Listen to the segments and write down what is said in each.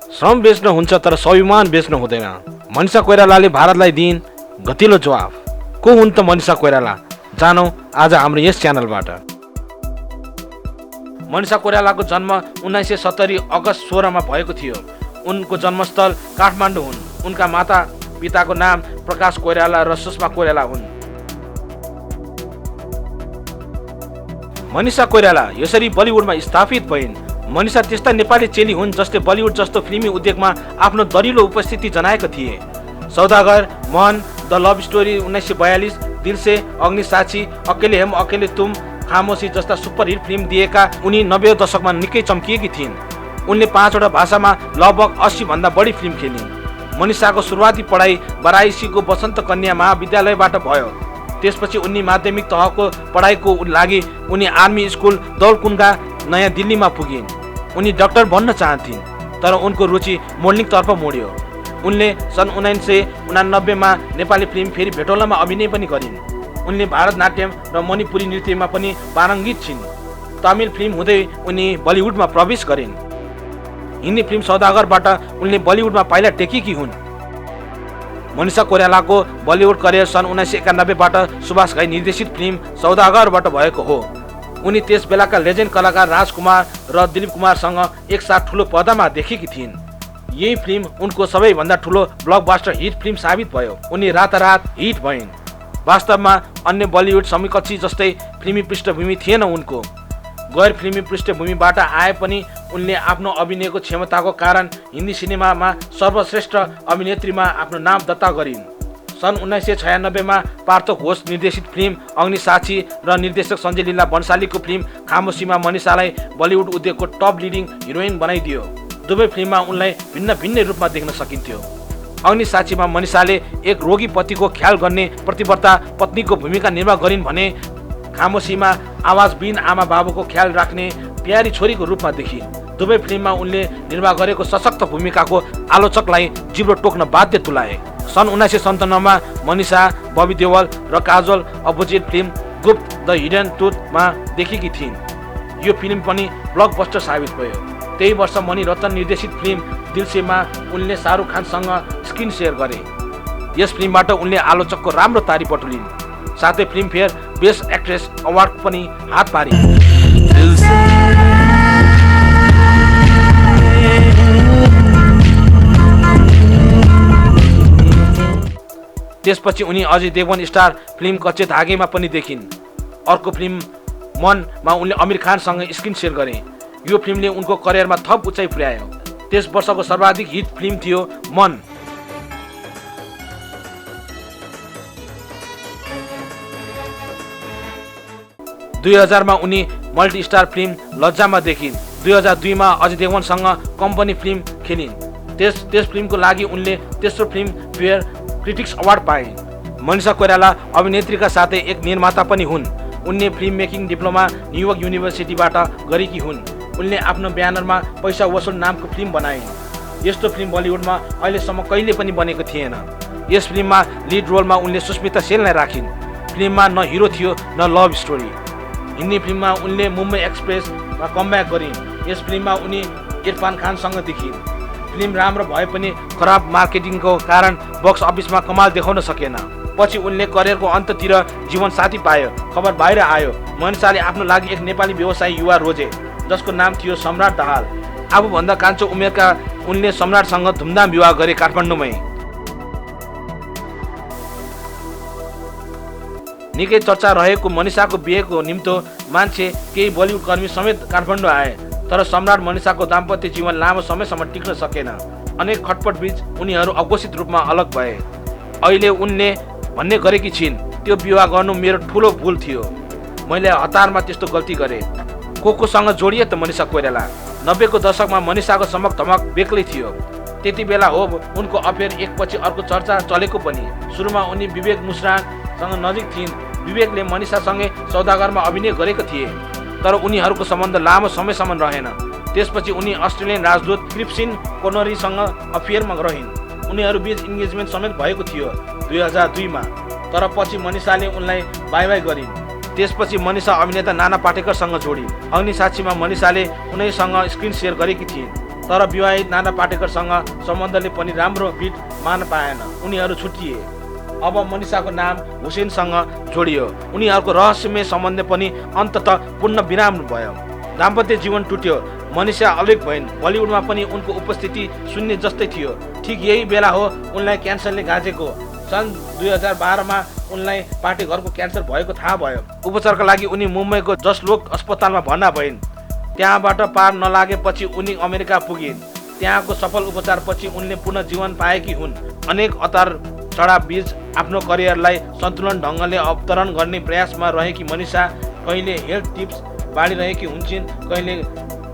श्रम बेच्न हुन्छ तर स्वाभिमान बेच्न हुँदैन। मनिषा कोइरालाले भारतलाई दिइन् गतिलो जवाफ। को हुन् त मनिषा कोइराला? जानौँ आज हाम्रो यस च्यानलबाट। मनिषा कोइरालाको जन्म 1970 अगस्त 16 भएको थियो। उनको जन्मस्थल काठमाडौँ हुन्। उनका माता पिताको नाम प्रकाश कोइराला र सुषमा कोइराला हुन्। मनिषा कोइराला यसरी बलिउडमा स्थापित भइन्। मनिषा त्यस्ता नेपाली चेली हुन् जसले बलिउड जस्तो फिल्मी उद्योगमा आफ्नो दरिलो उपस्थिति जनाएका थिए। सौदागर, मन, द लभ स्टोरी 1942, दिल से, अग्नि साक्षी, अकेले हम अकेले तुम, खामोशी जस्ता सुपरहिट फिल्म दिएका उनी 90 दशकमा निकै चम्किएकी थिइन्। उनले 5वटा भाषामा लगभग 80 भन्दा बढी फिल्म खेलिन्। मनिषाको सुरुवाती पढाइ वाराणसीको वसन्त कन्या महाविद्यालयबाट भयो। त्यसपछि उनी माध्यमिक तहको पढाइको लागि उनी आर्मी स्कुल दौलकुन्गा नयाँ दिल्लीमा पुगिन्। उनी डाक्टर बन्न चाहन्थिन् तर उनको रुचि मोडलिङतर्फ मोड्यो। उनले सन् 1989 मा नेपाली फिल्म फेरि भेटौलामा अभिनय पनि गरिन्। उनले भारतनाट्यम र मणिपुरी नृत्यमा पनि पारङ्गित छिन्। तमिल फिल्म हुँदै उनी बलिउडमा प्रवेश गरिन्। हिन्दी फिल्म सौदागरबाट उनले बलिउडमा पाइला टेकेकी हुन्। मनिषा कोइरालाको बलिउड करियर सन् 1991बाट सुभाष घई निर्देशित फिल्म सौदागरबाट भएको हो। उनी त्यस बेलाका लेजेन्ड कलाकार राजकुमार र दिलीप कुमारसँग एकसाथ ठुलो पर्दामा देखेकी थिइन्। यही फिल्म उनको सबैभन्दा ठुलो ब्लकबस्टर हिट फिल्म साबित भयो। उनी रातारात हिट भइन्। वास्तवमा अन्य बलिउड समकक्षी जस्तै फिल्मी पृष्ठभूमि थिएन उनको। गैर फिल्मी पृष्ठभूमिबाट आए पनि उनले आफ्नो अभिनयको क्षमताको कारण हिन्दी सिनेमामा सर्वश्रेष्ठ अभिनेत्रीमा आफ्नो नाम दर्ता गरिन्। सन् 1996 मा पार्थ घोष निर्देशित फिल्म अग्नि साक्षी र निर्देशक सञ्जय लीला बन्सालीको फिल्म खामोशीमा मनिषालाई बलिउड उद्योगको टप लिडिङ हिरोइन बनाइदियो। दुवै फिल्ममा उनलाई भिन्न भिन्न रूपमा देख्न सकिन्थ्यो। अग्नि साक्षीमा मनिषाले एक रोगी पतिको ख्याल गर्ने प्रतिबद्धता पत्नीको भूमिका निर्वाह गरिन् भने खामोशीमा आवाजबिन आमा बाबुको ख्याल राख्ने प्यारी छोरीको रूपमा देखिन्। दुवै फिल्ममा उनले निर्वाह गरेको सशक्त भूमिकाको आलोचकलाई जिब्रो टोक्न बाध्य तुलाए। सन् 1997 मा मनिषा बबी देओल र Kajol opposite film Gupt the hidden ट्रुथमा देखेकी थिइन्। यो फिल्म पनि ब्लकबस्टर साबित भयो। त्यही वर्ष मणि रत्न निर्देशित फिल्म दिलसेमा उनले शाहरुख खानसँग स्क्रिन सेयर गरे। यस फिल्मबाट उनले आलोचकको राम्रो तारिफ बटुलिन्। साथै फिल्मफेयर बेस्ट एक्ट्रेस अवार्ड पनि हात पारिन्। त्यसपछि उनी अजय देवगन स्टार फिल्म कच्चे धागेमा पनि देखिन्। अर्को फिल्म मनमा उनले आमिर खानसँग स्क्रिन सेयर गरे। यो फिल्मले उनको करियरमा थप उचाइ पुर्यायो। त्यस वर्षको सर्वाधिक हिट फिल्म थियो मन। दुई 2000 मा उनी मल्टी स्टार फिल्म लज्जामा देखिन्। 2002 मा अजय देवगनसँग कम्पनी फिल्म खेलिन्। त्यस फिल्मको लागि उनले तेस्रो फिल्म फेयर क्रिटिक्स अवार्ड पाए। मनिषा कोइराला अभिनेत्रीका साथै एक निर्माता पनि हुन्। उनले फिल्म मेकिङ डिप्लोमा न्युयोर्क युनिभर्सिटीबाट गरेकी हुन्। उनले आफ्नो ब्यानरमा पैसा वसुल नामको फिल्म बनाइन्। यस्तो फिल्म बलिउडमा अहिलेसम्म कहिले पनि बनेको थिएन। यस फिल्ममा लिड रोलमा उनले सुस्मिता सेनलाई राखिन्। फिल्ममा न हिरो थियो न लभ स्टोरी। हिन्दी फिल्ममा उनले मुम्बई एक्सप्रेसमा कमब्याक गरिन्। यस फिल्ममा उनी इरफान खानसँग देखिन्। फिल्म राम्रो भए पनि खराब मार्केटिङको कारण बक्स अफिसमा कमाल देखाउन सकेन। पछि उनले करियरको अन्ततिर जीवनसाथी पायो। खबर बाहिर आयो मनिषाले आफ्नो लागि एक नेपाली व्यवसायी युवा रोजे जसको नाम थियो सम्राट दाहाल। आफूभन्दा कान्छो उमेरका उनले सम्राटसँग धुमधाम विवाह गरे काठमाडौँमै। निकै चर्चा रहेको मनिषाको बिहेको निम्तो मान्छे केही बलिउड कर्मी समेत काठमाडौँ आए। तर सम्राट मनिषाको दाम्पत्य जीवन लामो समयसम्म टिक्न सकेन। अनेक खटपट बीच उनीहरू अघोषित रूपमा अलग भए। अहिले उनले भन्ने गरेकी छिन्, त्यो विवाह गर्नु मेरो ठुलो भुल थियो। मैले हतारमा त्यस्तो गल्ती गरेँ। कोसँग जोडिए त मनिषा कोइराला। 90 को दशकमा मनिषाको चमक धमक बेग्लै थियो। त्यति बेला हो उनको अफेयर एकपछि अर्को चर्चा चलेको पनि। सुरुमा उनी विवेक मुस्रासँग नजिक थिइन्। विवेकले मनिषासँगै सौदागरमा अभिनय गरेको थिए तर उनीहरूको सम्बन्ध लामो समयसम्म रहेन। त्यसपछि उनी अस्ट्रेलियन राजदूत क्रिप्सिन कोनरीसँग अफेयरमा रहिन्। उनीहरू बीच इन्गेजमेन्ट समेत भएको थियो 2002 मा। तर पछि मनिषाले उनलाई बाई बाई गरिन्। त्यसपछि मनिषा अभिनेता नाना पाटेकरसँग जोडिन्। अग्नि साक्षीमा मनिषाले उनैसँग स्क्रिन सेयर गरेकी थिइन्। तर विवाहित नाना पाटेकरसँग सम्बन्धले पनि राम्रो बिट मान पाएन, उनीहरू छुट्टिए। अब मनिषाको नाम हुसेनसँग जोडियो। उनीहरूको रहस्यमय सम्बन्ध पनि अन्ततः पूर्ण विराम भयो। दाम्पत्य जीवन टुट्यो। मनिषा अलग भइन्। बलिउडमा पनि उनको उपस्थिति शून्य जस्तै थियो। ठिक यही बेला हो उनलाई क्यान्सरले गाँजेको। सन् 2012 मा उनलाई पाटेघरको क्यान्सर भएको थाहा भयो। उपचारका लागि उनी मुम्बईको जसलोक अस्पतालमा भर्ना भइन्। त्यहाँबाट पार नलागेपछि उनी अमेरिका पुगिन्। त्यहाँको सफल उपचारपछि उनले पुनः जीवन पाएकी हुन्। अनेक अतार चढाव बीच आफ्नो करियरलाई सन्तुलन ढङ्गले अवतरण गर्ने प्रयासमा रहेकी मनिषा कहिले हेल्थ टिप्स बाँडिरहेकी हुन्छन्, कहिले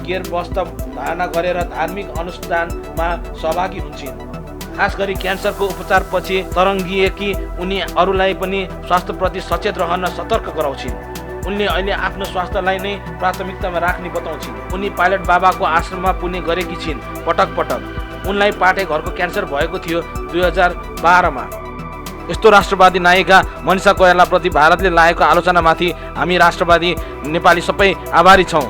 केयर वस्त्र धारणा गरेर धार्मिक अनुष्ठानमा सहभागी हुन्छन्। खास गरी क्यान्सरको उपचारपछि तरङ्गिएकी उनी अरूलाई पनि स्वास्थ्यप्रति सचेत रहन सतर्क गराउँछिन्। उनले अहिले आफ्नो स्वास्थ्यलाई नै प्राथमिकतामा राख्ने बताउँछिन्। उनी पाइलट बाबाको आश्रममा पुग्ने गरेकी छिन् पटक पटक। उनलाई पाटेघरको क्यान्सर भएको थियो 2012 मा। यस्तो राष्ट्रवादी नायिका मनिषा कोइरालाप्रति भारतले लागेको आलोचनामाथि हामी राष्ट्रवादी नेपाली सबै आभारी छौँ।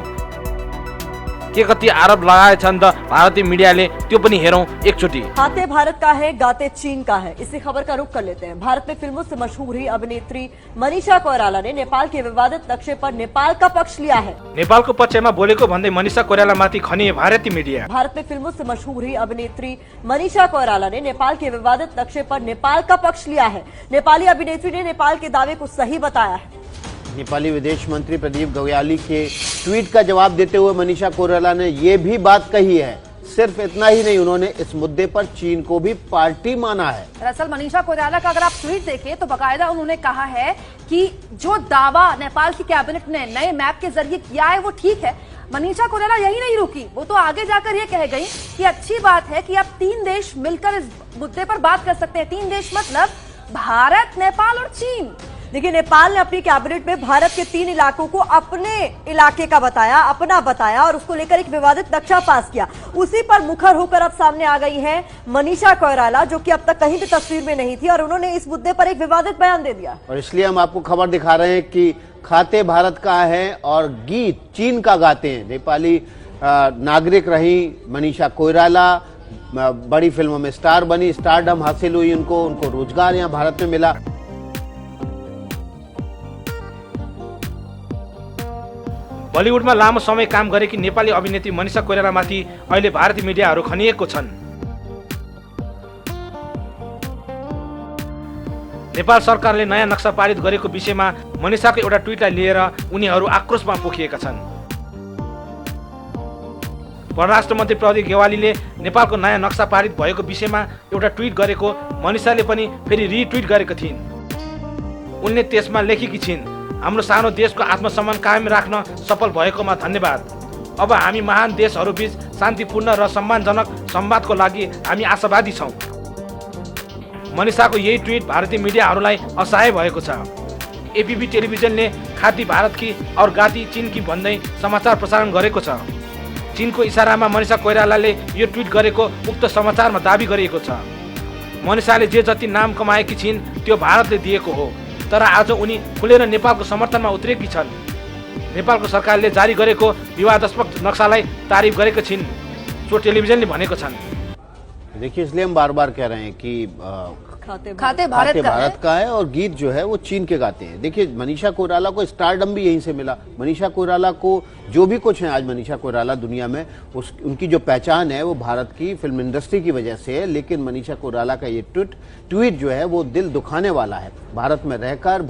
के कति आरोप लगाएछन् त भारतीय मीडियाले, त्यो पनि हेरौँ एकचोटि। खाते भारत का है, गाते चीन का है, इसी खबर का रुख कर लेते हैं। भारत में फिल्मों से मशहूर हुई अभिनेत्री मनिषा कोइराला ने नेपाल के विवादित नक्शे पर नेपाल का पक्ष लिया है। नेपालको पक्षमा बोलेको भन्दै मनिषा कोइरालामाथि खनिए भारतीय मीडिया। भारत में फिल्मों से मशहूर हुई अभिनेत्री मनिषा कोइराला ने नेपाल के विवादित नक्शे पर नेपाल का पक्ष लिया है। नेपाली अभिनेत्री ने नेपाल के दावे को सही बताया है। नेपाली विदेश मंत्री प्रदीप गव्याली के ट्वीट का जवाब देते हुए मनिषा कोइराला ने ये भी बात कही है। सिर्फ इतना ही नहीं, उन्होंने इस मुद्दे पर चीन को भी पार्टी माना है। दरअसल मनीषा कोइराला का अगर आप ट्वीट देखें तो बकायदा उन्होंने कहा है कि जो दावा नेपाल की कैबिनेट ने नए मैप के जरिए किया है वो ठीक है। मनीषा कोइराला यही नहीं रुकी, वो तो आगे जाकर ये कह गई कि अच्छी बात है कि अब 3 देश मिलकर इस मुद्दे पर बात कर सकते हैं। 3 देश मतलब भारत, नेपाल और चीन। देखिए, नेपाल ने अपनी कैबिनेट में भारत के 3 इलाकों को अपने इलाके का बताया, अपना बताया और उसको लेकर एक विवादित नक्शा पास किया। उसी पर मुखर होकर अब सामने आ गई है मनिषा कोइराला, जो कि अब तक कहीं भी तस्वीर में नहीं थी, और उन्होंने इस मुद्दे पर एक विवादित बयान दे दिया। और इसलिए हम आपको खबर दिखा रहे हैं कि खाते भारत का है और गीत चीन का गाते हैं। नेपाली नागरिक रही मनिषा कोइराला, बड़ी फिल्मों में स्टार बनी, स्टारडम हासिल हुई उनको रोजगार यहाँ भारत में मिला। बलिउडमा लामो समय काम गरेकी नेपाली अभिनेत्री मनिषा कोइरालामाथि अहिले भारतीय मिडियाहरू खनिएको छन्। नेपाल सरकारले नयाँ नक्सा पारित गरेको विषयमा मनिषाको एउटा ट्विटलाई लिएर उनीहरू आक्रोशमा पोखिएका छन्। परराष्ट्र मन्त्री प्रदीप गेवालीले नेपालको नयाँ नक्सा पारित भएको विषयमा एउटा ट्विट गरेको मनिषाले पनि फेरि रिट्विट गरेको थिइन्। उनले त्यसमा लेखेकी छिन्, हाम्रो सानो देशको आत्मसम्मान कायम राख्न सफल भएकोमा धन्यवाद। अब हामी महान देशहरूबीच शान्तिपूर्ण र सम्मानजनक संवादको लागि हामी आशावादी छौँ। मनिषाको यही ट्विट भारतीय मिडियाहरूलाई असहाय भएको छ। एबीपी टेलिभिजनले खाती भारत की और गाती चीन की भन्दै समाचार प्रसारण गरेको छ। चीनको इसारामा मनिषा कोइरालाले यो ट्विट गरेको उक्त समाचारमा दाबी गरिएको छ। मनिषाले जे जति नाम कमाएकी छिन् त्यो भारतले दिएको हो, तर आज उनी खुलेर नेपालको समर्थनमा उत्रेकी छन्। नेपालको सरकारले जारी गरेको विवादास्पद नक्सालाई तारिफ गरेको छिन्, सो टेलिभिजनले भनेको छन्। देखिए, इसलिए हम बार बार कह रहे हैं कि खाते भारत का है और गीत जो है वो चीन के गाते हैं। देखिए, मनीषा कोइराला को स्टारडम भी यहीं से मिला। मनीषा कोइराला को जो भी कुछ है आज मनीषा कोइराला दुनिया में, उनकी जो पहचान है वो भारत की फिल्म इंडस्ट्री की वजह से है। लेकिन मनीषा कोइराला का ये ट्वीट जो है वो दिल दुखाने वाला है। भारत में रहकर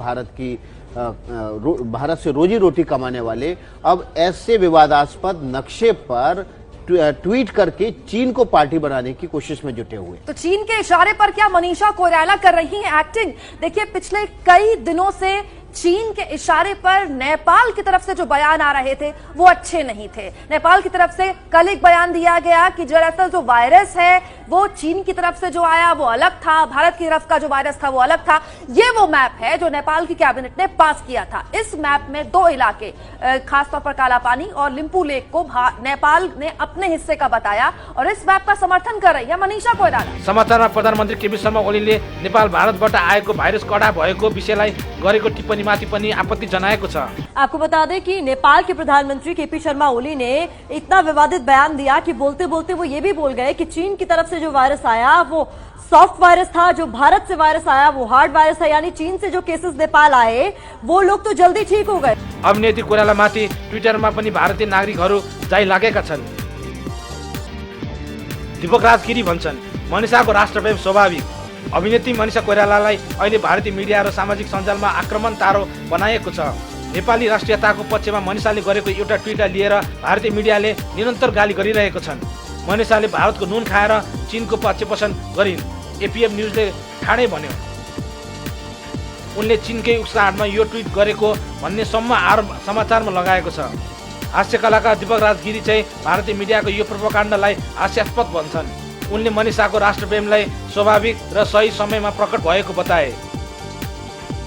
भारत से रोजी रोटी कमाने वाले अब ऐसे विवादास्पद नक्शे पर ट्वीट करके चीन को पार्टी बनाने की कोशिश में जुटे हुए। तो चीन के इशारे पर क्या मनीषा कोइराला कर रही हैं एक्टिंग? देखिए, पिछले कई दिनों से चीन के इशारे पर नेपाल की तरफ से जो बयान आ रहे थे वो अच्छे नहीं थे। नेपाल की तरफ से कल एक बयान दिया गया कि दरअसल जो वायरस है वो चीन की तरफ से जो आया वो अलग था, भारत की तरफ का जो वायरस था वो अलग था। ये वो मैप है जो नेपाल की कैबिनेट ने पास किया था। इस मैप में 2 इलाके, खासतौर पर कालापानी और लिम्पू लेक को नेपाल ने अपने हिस्से का बताया और इस मैप का समर्थन कर रही है मनीषा कोइराला। समाचारमा प्रधानमन्त्री केपी शर्मा ओलीले नेपाल भारतबाट आएको भाइरस कडा भएको विषयलाई गरेको टिप्पणी नीतिमाथि पनि आपत्ति जनाएको छ। आपको बता दें कि नेपाल के प्रधानमंत्री केपी शर्मा ओली ने इतना विवादित बयान दिया कि बोलते बोलते वो ये भी बोल गए कि चीन की तरफ से जो वायरस आया वो सॉफ्ट वायरस था, जो भारत से वायरस आया वो हार्ड वायरस था, यानी चीन से जो केसेस नेपाल आए वो लोग तो जल्दी ठीक हो गए। अभिनेत्री कोइरालामाथि ट्विटरमा पनि भारतीय नागरिकहरू जाइ लागेका छन्। दीपक राज गिरी भन्छन् मनिषाको राष्ट्रप्रेम स्वाभाविक। अभिनेत्री मनिषा कोइरालालाई अहिले भारतीय मिडिया र सामाजिक सञ्जालमा आक्रमण तारो बनाएको छ। नेपाली राष्ट्रियताको पक्षमा मनिषाले गरेको एउटा ट्विटलाई लिएर भारतीय मिडियाले निरन्तर गाली गरिरहेको छन्। मनिषाले भारतको नुन खाएर चीनको पक्षपोषण गरिन्, एपीएफ न्यूजले ठाडै भन्यो। उनले चीनकै उस्काहाटमा यो ट्विट गरेको भन्ने सम्म समाचारमा लगाएको छ। हास्य कलाकार दीपक राज गिरी चाहिँ भारतीय मिडियाको यो प्रोपागान्डालाई हास्यास्पद भन्छन्। उनले मनिषाको राष्ट्रप्रेमलाई स्वाभाविक र सही समयमा प्रकट भएको बताए।